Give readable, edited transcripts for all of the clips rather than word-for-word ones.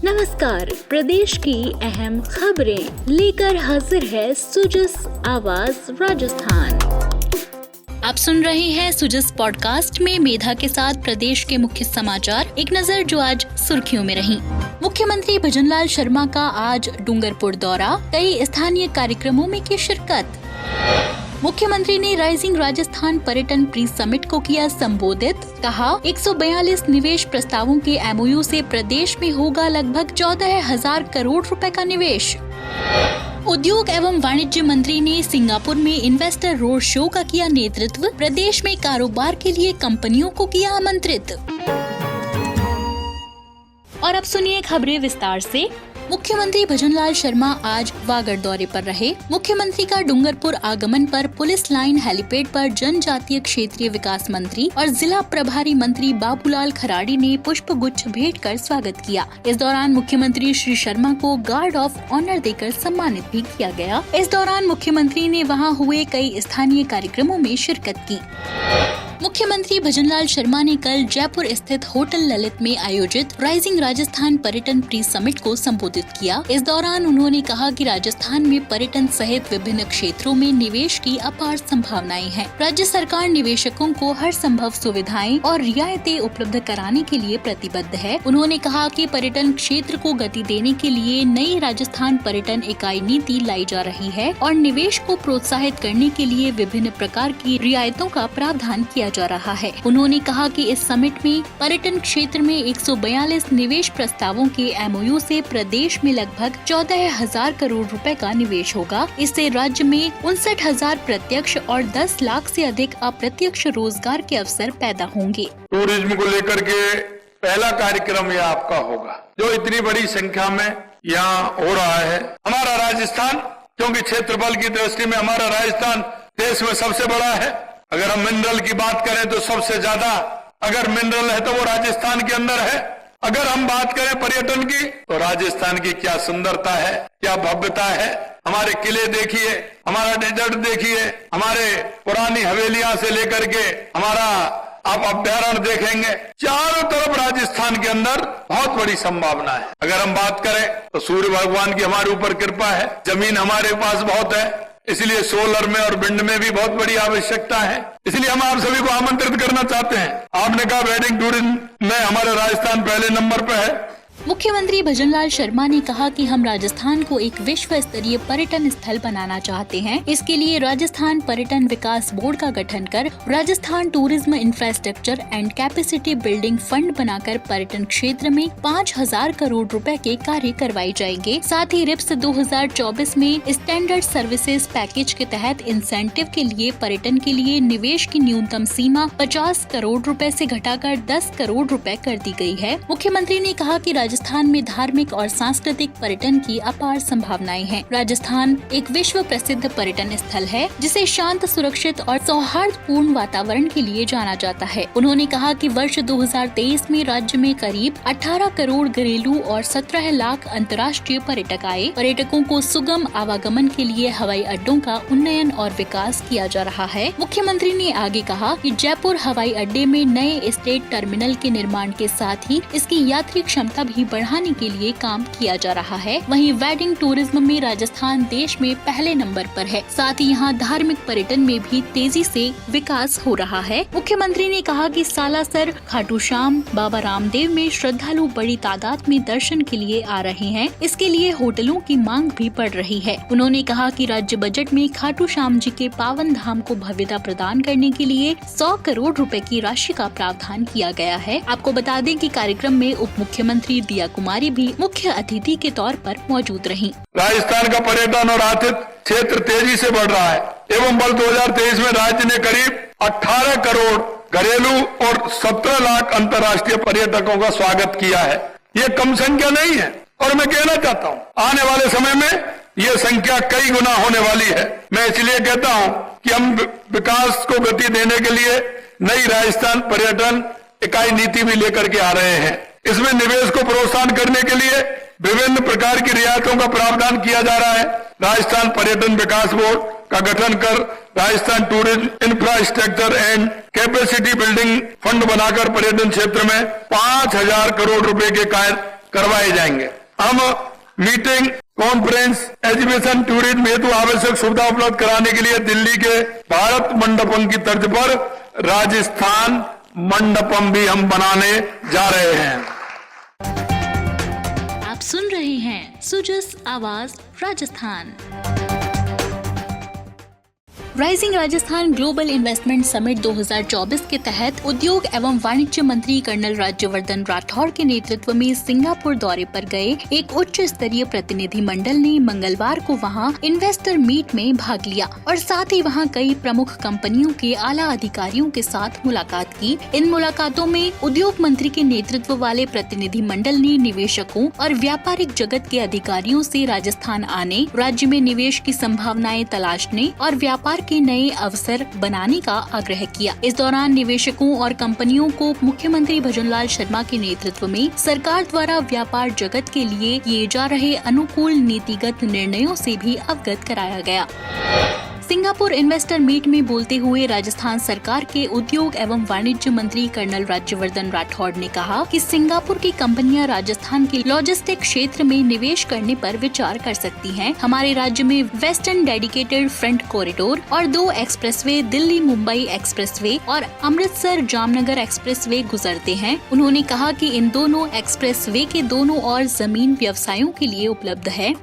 नमस्कार, प्रदेश की अहम खबरें लेकर हाजिर है सुजस आवाज राजस्थान। आप सुन रहे हैं सुजस पॉडकास्ट में मेधा के साथ प्रदेश के मुख्य समाचार। एक नजर जो आज सुर्खियों में रही। मुख्यमंत्री भजनलाल शर्मा का आज डूंगरपुर दौरा, कई स्थानीय कार्यक्रमों में की शिरकत। मुख्यमंत्री ने राइजिंग राजस्थान पर्यटन प्री समिट को किया संबोधित, कहा 142 निवेश प्रस्तावों के एमओयू से प्रदेश में होगा लगभग 14,000 करोड़ रुपए का निवेश। उद्योग एवं वाणिज्य मंत्री ने सिंगापुर में इन्वेस्टर रोड शो का किया नेतृत्व, प्रदेश में कारोबार के लिए कंपनियों को किया आमंत्रित। और अब सुनिए खबरें विस्तार से। मुख्यमंत्री भजनलाल शर्मा आज वागड़ दौरे पर रहे। मुख्यमंत्री का डूंगरपुर आगमन पर पुलिस लाइन हेलीपैड पर जनजातीय क्षेत्रीय विकास मंत्री और जिला प्रभारी मंत्री बाबूलाल खराड़ी ने पुष्प गुच्छ भेंट कर स्वागत किया। इस दौरान मुख्यमंत्री श्री शर्मा को गार्ड ऑफ ऑनर देकर सम्मानित भी किया गया। इस दौरान मुख्यमंत्री ने वहां हुए कई स्थानीय कार्यक्रमों में शिरकत की। मुख्यमंत्री भजनलाल शर्मा ने कल जयपुर स्थित होटल ललित में आयोजित राइजिंग राजस्थान पर्यटन प्री समिट को संबोधित किया। इस दौरान उन्होंने कहा कि राजस्थान में पर्यटन सहित विभिन्न क्षेत्रों में निवेश की अपार संभावनाएं हैं। राज्य सरकार निवेशकों को हर संभव सुविधाएं और रियायतें उपलब्ध कराने के लिए प्रतिबद्ध है। उन्होंने कहा कि पर्यटन क्षेत्र को गति देने के लिए नई राजस्थान पर्यटन इकाई नीति लाई जा रही है और निवेश को प्रोत्साहित करने के लिए विभिन्न प्रकार की रियायतों का प्रावधान किया जा रहा है। उन्होंने कहा कि इस समिट में पर्यटन क्षेत्र में 142 निवेश प्रस्तावों के एमओयू से प्रदेश में लगभग 14,000 करोड़ रुपए का निवेश होगा। इससे राज्य में 59,000 प्रत्यक्ष और 10 लाख से अधिक अप्रत्यक्ष रोजगार के अवसर पैदा होंगे। टूरिज्म को लेकर के पहला कार्यक्रम यह आपका होगा, जो इतनी बड़ी संख्या में यहाँ हो रहा है। हमारा राजस्थान, क्योंकि क्षेत्रफल की दृष्टि में हमारा राजस्थान देश में सबसे बड़ा है। अगर हम मिनरल की बात करें तो सबसे ज्यादा अगर मिनरल है तो वो राजस्थान के अंदर है। अगर हम बात करें पर्यटन की तो राजस्थान की क्या सुंदरता है, क्या भव्यता है। हमारे किले देखिए, हमारा डेजर्ट देखिए, हमारे पुरानी हवेलियां से लेकर के हमारा आप अभ्यारण्य देखेंगे। चारों तरफ राजस्थान के अंदर बहुत बड़ी संभावना है। अगर हम बात करें तो सूर्य भगवान की हमारे ऊपर कृपा है, जमीन हमारे पास बहुत है, इसलिए सोलर में और विंड में भी बहुत बड़ी आवश्यकता है। इसलिए हम आप सभी को आमंत्रित करना चाहते हैं। आपने कहा वेडिंग टूरिज्म में हमारा राजस्थान पहले नंबर पर है। मुख्यमंत्री भजनलाल शर्मा ने कहा कि हम राजस्थान को एक विश्व स्तरीय पर्यटन स्थल बनाना चाहते हैं। इसके लिए राजस्थान पर्यटन विकास बोर्ड का गठन कर Rajasthan tourism infrastructure and capacity building fund बनाकर पर्यटन क्षेत्र में 5,000 करोड़ रुपए के कार्य करवाए जाएंगे। साथ ही रिप्स 2024 में स्टैंडर्ड सर्विसेज पैकेज के तहत इंसेंटिव के लिए पर्यटन के लिए निवेश की न्यूनतम सीमा 50 करोड़ रुपए से घटाकर 10 करोड़ रुपए कर दी गई है। मुख्यमंत्री ने कहा कि राजस्थान में धार्मिक और सांस्कृतिक पर्यटन की अपार संभावनाएं हैं। राजस्थान एक विश्व प्रसिद्ध पर्यटन स्थल है, जिसे शांत, सुरक्षित और सौहार्दपूर्ण वातावरण के लिए जाना जाता है। उन्होंने कहा कि वर्ष 2023 में राज्य में करीब 18 करोड़ घरेलू और 17 लाख अंतर्राष्ट्रीय पर्यटक आए। पर्यटकों को सुगम आवागमन के लिए हवाई अड्डों का उन्नयन और विकास किया जा रहा है। मुख्यमंत्री ने आगे कहा कि जयपुर हवाई अड्डे में नए स्टेट टर्मिनल के निर्माण के साथ ही इसकी यात्री क्षमता भी बढ़ाने के लिए काम किया जा रहा है। वहीं वेडिंग टूरिज्म में राजस्थान देश में पहले नंबर पर है। साथ ही यहाँ धार्मिक पर्यटन में भी तेजी से विकास हो रहा है। मुख्यमंत्री ने कहा कि सालासर, खाटू श्याम, बाबा रामदेव में श्रद्धालु बड़ी तादाद में दर्शन के लिए आ रहे हैं। इसके लिए होटलों की मांग भी बढ़ रही है। उन्होंने कहा कि राज्य बजट में खाटू श्याम जी के पावन धाम को भव्यता प्रदान करने के लिए 100 करोड़ रुपए की राशि का प्रावधान किया गया है। आपको बता दें कि कार्यक्रम में उप मुख्यमंत्री दिया कुमारी भी मुख्य अतिथि के तौर पर मौजूद रहीं। राजस्थान का पर्यटन और आतिथ्य क्षेत्र तेजी से बढ़ रहा है एवं वर्ष 2023 में राज्य ने करीब 18 करोड़ घरेलू और 17 लाख अंतर्राष्ट्रीय पर्यटकों का स्वागत किया है। ये कम संख्या नहीं है और मैं कहना चाहता हूँ आने वाले समय में ये संख्या कई गुना होने वाली है। मैं इसलिए कहता हूँ कि हम विकास को गति देने के लिए नई राजस्थान पर्यटन इकाई नीति भी लेकर के आ रहे हैं। इसमें निवेश को प्रोत्साहन करने के लिए विभिन्न प्रकार की रियायतों का प्रावधान किया जा रहा है। राजस्थान पर्यटन विकास बोर्ड का गठन कर Rajasthan tourism infrastructure and capacity building fund बनाकर पर्यटन क्षेत्र में 5,000 करोड़ रुपए के कार्य करवाए जाएंगे। हम मीटिंग, कॉन्फ्रेंस, एजुकेशन, टूरिज्म हेतु आवश्यक सुविधा उपलब्ध कराने के लिए दिल्ली के भारत मंडपम की तर्ज पर राजस्थान मंडपम भी हम बनाने जा रहे हैं। आप सुन रहे हैं सुजस आवाज Rajasthan. Rising Rajasthan global investment summit 2024 के तहत उद्योग एवं वाणिज्य मंत्री कर्नल राज्यवर्धन राठौड़ के नेतृत्व में सिंगापुर दौरे पर गए एक उच्च स्तरीय प्रतिनिधि मंडल ने मंगलवार को वहां इन्वेस्टर मीट में भाग लिया और साथ ही वहां कई प्रमुख कंपनियों के आला अधिकारियों के साथ मुलाकात की। इन मुलाकातों में उद्योग मंत्री के नेतृत्व वाले प्रतिनिधि मंडल ने निवेशकों और व्यापारिक जगत के अधिकारियों से राजस्थान आने, राज्य में निवेश की संभावनाएं तलाशने और व्यापार के नए अवसर बनाने का आग्रह किया। इस दौरान निवेशकों और कंपनियों को मुख्यमंत्री भजनलाल शर्मा के नेतृत्व में सरकार द्वारा व्यापार जगत के लिए किए जा रहे अनुकूल नीतिगत निर्णयों से भी अवगत कराया गया। सिंगापुर इन्वेस्टर मीट में बोलते हुए राजस्थान सरकार के उद्योग एवं वाणिज्य मंत्री कर्नल राज्यवर्धन राठौड़ ने कहा कि सिंगापुर की कंपनियां राजस्थान के लॉजिस्टिक क्षेत्र में निवेश करने पर विचार कर सकती हैं। हमारे राज्य में वेस्टर्न डेडिकेटेड फ्रंट कॉरिडोर और 2 एक्सप्रेसवे, दिल्ली मुंबई एक्सप्रेसवे और अमृतसर जामनगर एक्सप्रेसवे गुजरते हैं। उन्होंने कहा कि इन दोनों एक्सप्रेसवे के दोनों ओर जमीन व्यवसायों के लिए उपलब्ध है।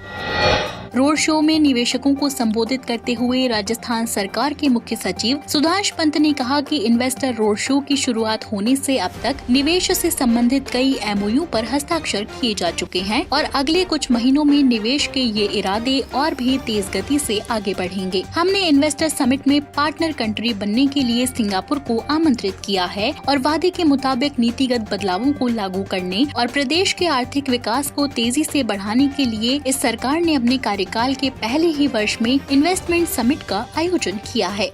रोड शो में निवेशकों को संबोधित करते हुए राजस्थान सरकार के मुख्य सचिव सुधांश पंत ने कहा कि इन्वेस्टर रोड शो की शुरुआत होने से अब तक निवेश से संबंधित कई MOU पर हस्ताक्षर किए जा चुके हैं और अगले कुछ महीनों में निवेश के ये इरादे और भी तेज गति से आगे बढ़ेंगे। हमने इन्वेस्टर समिट में पार्टनर कंट्री बनने के लिए सिंगापुर को आमंत्रित किया है और वादे के मुताबिक नीतिगत बदलावों को लागू करने और प्रदेश के आर्थिक विकास को तेजी से बढ़ाने के लिए इस सरकार ने अपने कार्यकाल के पहले ही वर्ष में इन्वेस्टमेंट समिट का आयोजन किया है।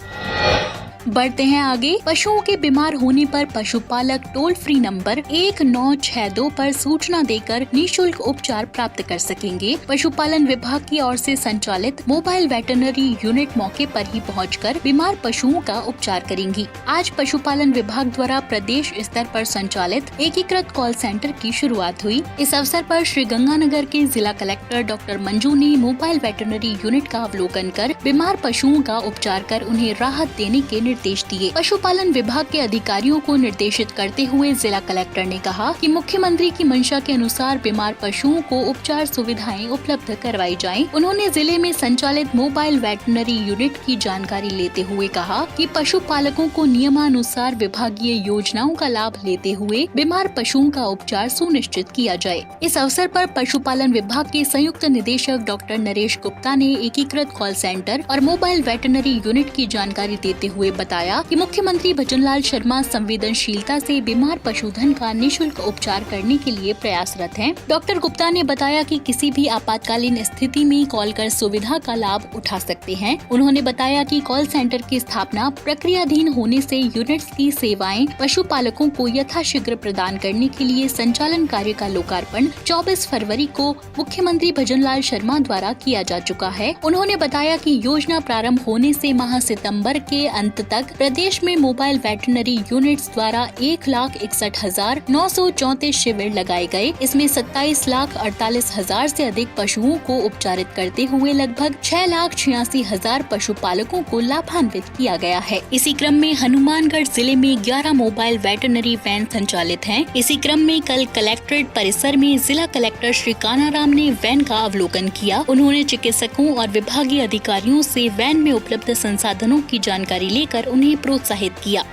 बढ़ते हैं आगे। पशुओं के बीमार होने पर पशुपालक टोल फ्री नंबर 1962 पर सूचना देकर निःशुल्क उपचार प्राप्त कर सकेंगे। पशुपालन विभाग की ओर से संचालित मोबाइल वेटरनरी यूनिट मौके पर ही पहुंचकर बीमार पशुओं का उपचार करेंगी। आज पशुपालन विभाग द्वारा प्रदेश स्तर पर संचालित एकीकृत कॉल सेंटर की शुरुआत हुई। इस अवसर पर श्रीगंगानगर के जिला कलेक्टर डॉक्टर मंजू ने मोबाइल वेटरनरी यूनिट का अवलोकन कर बीमार पशुओं का उपचार कर उन्हें राहत देने के निर्देश दिए। पशुपालन विभाग के अधिकारियों को निर्देशित करते हुए जिला कलेक्टर ने कहा कि मुख्यमंत्री की मंशा के अनुसार बीमार पशुओं को उपचार सुविधाएं उपलब्ध करवाई जाएं। उन्होंने जिले में संचालित मोबाइल वेटरनरी यूनिट की जानकारी लेते हुए कहा कि पशुपालकों को नियमानुसार विभागीय योजनाओं का लाभ लेते हुए बीमार पशुओं का उपचार सुनिश्चित किया जाए। इस अवसर पर पशुपालन विभाग के संयुक्त निदेशक डॉक्टर नरेश गुप्ता ने एकीकृत कॉल सेंटर और मोबाइल वेटरनरी यूनिट की जानकारी देते हुए बताया कि मुख्यमंत्री भजनलाल शर्मा संवेदनशीलता से बीमार पशुधन का निःशुल्क उपचार करने के लिए प्रयासरत हैं। डॉक्टर गुप्ता ने बताया कि किसी भी आपातकालीन स्थिति में कॉल कर सुविधा का लाभ उठा सकते हैं। उन्होंने बताया कि कॉल सेंटर की स्थापना प्रक्रियाधीन होने से यूनिट्स की सेवाएं पशुपालकों को यथाशीघ्र प्रदान करने के लिए संचालन कार्य का लोकार्पण 24 फरवरी को मुख्यमंत्री भजनलाल शर्मा द्वारा किया जा चुका है। उन्होंने बताया कि योजना प्रारंभ होने से माह सितंबर के अंत तक प्रदेश में मोबाइल वेटरनरी यूनिट्स द्वारा 1,61,934 शिविर लगाए गए। इसमें 27,48,000 से अधिक पशुओं को उपचारित करते हुए लगभग 6,86,000 पशुपालकों को लाभान्वित किया गया है। इसी क्रम में हनुमानगढ़ जिले में 11 मोबाइल वेटरनरी वैन संचालित हैं। इसी क्रम में कल कलेक्ट्रेट परिसर में जिला कलेक्टर श्री कानाराम ने वैन का अवलोकन किया। उन्होंने चिकित्सकों और विभागीय अधिकारियों से वैन में उपलब्ध संसाधनों की जानकारी लेकर उन्हें प्रोत्साहित किया।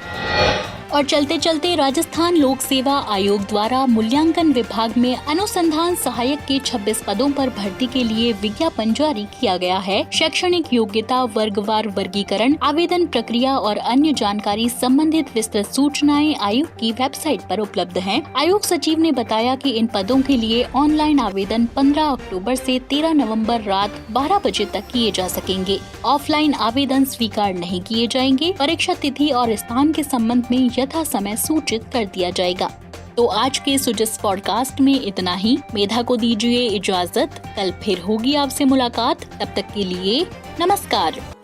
और चलते चलते राजस्थान लोक सेवा आयोग द्वारा मूल्यांकन विभाग में अनुसंधान सहायक के 26 पदों पर भर्ती के लिए विज्ञापन जारी किया गया है। शैक्षणिक योग्यता, वर्गवार वर्गीकरण, आवेदन प्रक्रिया और अन्य जानकारी संबंधित विस्तृत सूचनाएं आयोग की वेबसाइट पर उपलब्ध हैं। आयोग सचिव ने बताया कि इन पदों के लिए ऑनलाइन आवेदन 15 अक्टूबर से 13 नवंबर रात 12 बजे तक किए जा सकेंगे। ऑफलाइन आवेदन स्वीकार नहीं किए जाएंगे। परीक्षा तिथि और स्थान के संबंध में यथा समय सूचित कर दिया जाएगा। तो आज के सुजस पॉडकास्ट में इतना ही। मेधा को दीजिए इजाजत। कल फिर होगी आपसे मुलाकात। तब तक के लिए नमस्कार।